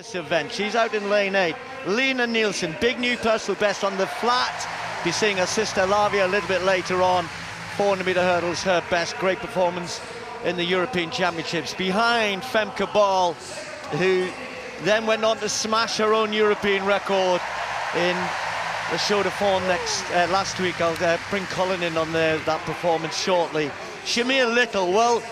this event. She's out in lane 8. Lena Nielsen, big new personal best on the flat. Be seeing her sister Lavia a little bit later on. 400-meter hurdles, her best. Great performance in the European Championships. Behind Femke Bol, who then went on to smash her own European record in the show de form last week. I'll bring Colin in on that performance shortly. Shamir Little, well,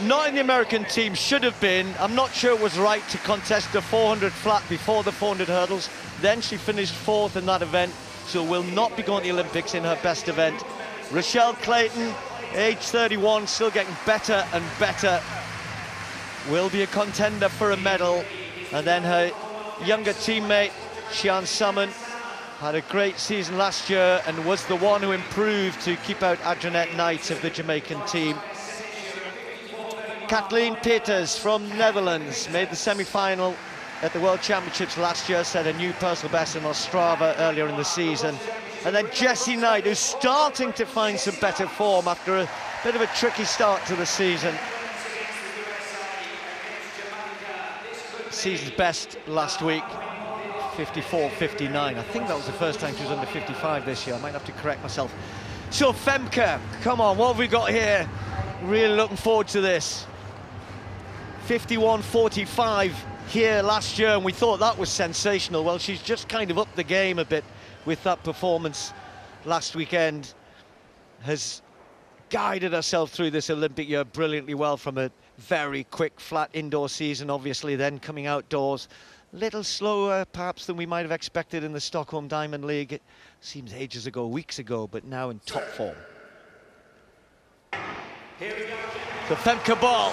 not in the American team, should have been. I'm not sure it was right to contest the 400 flat before the 400 hurdles. Then she finished 4th in that event, so will not be going to the Olympics in her best event. Rochelle Clayton, age 31, still getting better and better. Will be a contender for a medal. And then her younger teammate, Sian Summon, had a great season last year and was the one who improved to keep out Adrianette Knight of the Jamaican team. Kathleen Peters from Netherlands made the semi-final at the World Championships last year, set a new personal best in Ostrava earlier in the season. And then Jessie Knight, who's starting to find some better form after a bit of a tricky start to the season. Season's best last week, 54.59. I think that was the first time she was under 55 this year. I might have to correct myself. So Femke, come on, what have we got here? Really looking forward to this. 51.45 here last year, and we thought that was sensational. Well, she's just kind of upped the game a bit with that performance last weekend. Has guided herself through this Olympic year brilliantly well from a very quick flat indoor season, obviously, then coming outdoors. A little slower perhaps than we might have expected in the Stockholm Diamond League. It seems ages ago, weeks ago, but now in top form. So Femke Bol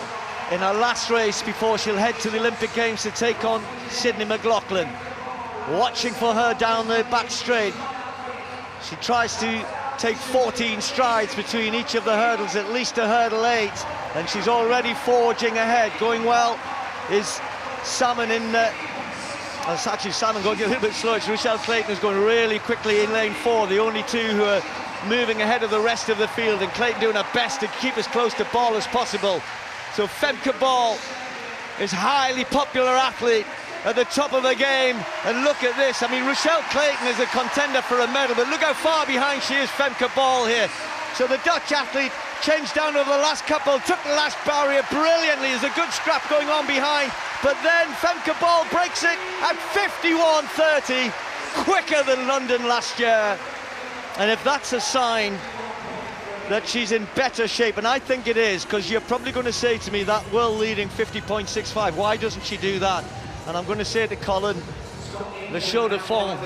in her last race before she'll head to the Olympic Games to take on Sydney McLaughlin. Watching for her down the back straight. She tries to take 14 strides between each of the hurdles, at least a hurdle 8, and she's already forging ahead. Going well is Salmon it's actually Salmon going a little bit slow. It's Rochelle Clayton who's going really quickly in lane 4, the only two who are moving ahead of the rest of the field, and Clayton doing her best to keep as close to Bol as possible. So Femke Bol is a highly popular athlete at the top of the game, and look at this. I mean, Rochelle Clayton is a contender for a medal, but look how far behind she is, Femke Bol here. So the Dutch athlete changed down over the last couple, took the last barrier brilliantly. There's a good scrap going on behind, but then Femke Bol breaks it at 51.30, quicker than London last year. And if that's a sign that she's in better shape, and I think it is, because you're probably going to say to me that world-leading 50.65, why doesn't she do that? And I'm going to say to Colin, the show de form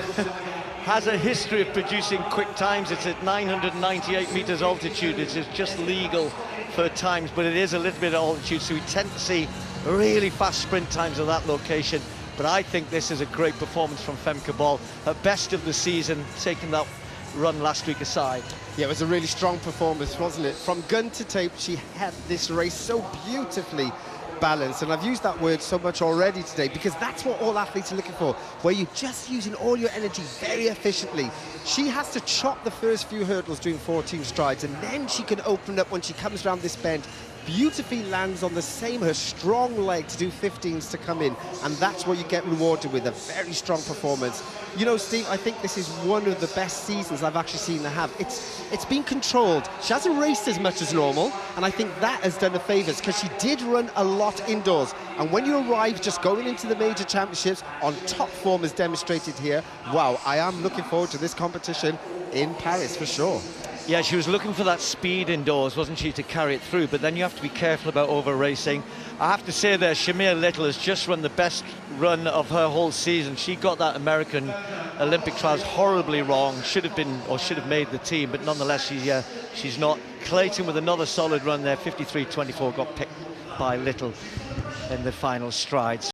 has a history of producing quick times. It's at 998 meters altitude. It's just legal for times, but it is a little bit of altitude, so we tend to see really fast sprint times at that location. But I think this is a great performance from Femke Bol, her best of the season, taking that run last week aside. Yeah, it was a really strong performance, wasn't it? From gun to tape, she had this race so beautifully balanced, and I've used that word so much already today because that's what all athletes are looking for, where you're just using all your energy very efficiently. She has to chop the first few hurdles doing 14 strides, and then she can open up when she comes around this bend. Beautifully lands on the same, her strong leg to do 15s to come in, and that's what you get rewarded with, a very strong performance. You know, Steve, I think this is one of the best seasons I've actually seen her have. It's been controlled. She hasn't raced as much as normal, and I think that has done her favours because she did run a lot indoors. And when you arrive just going into the major championships on top form as demonstrated here, wow, I am looking forward to this competition in Paris for sure. Yeah, she was looking for that speed indoors, wasn't she, to carry it through, but then you have to be careful about over-racing. I have to say there, Shamir Little has just run the best run of her whole season. She got that American Olympic trials horribly wrong, should have made the team, but nonetheless she's not. Clayton with another solid run there, 53.24, got picked by Little in the final strides.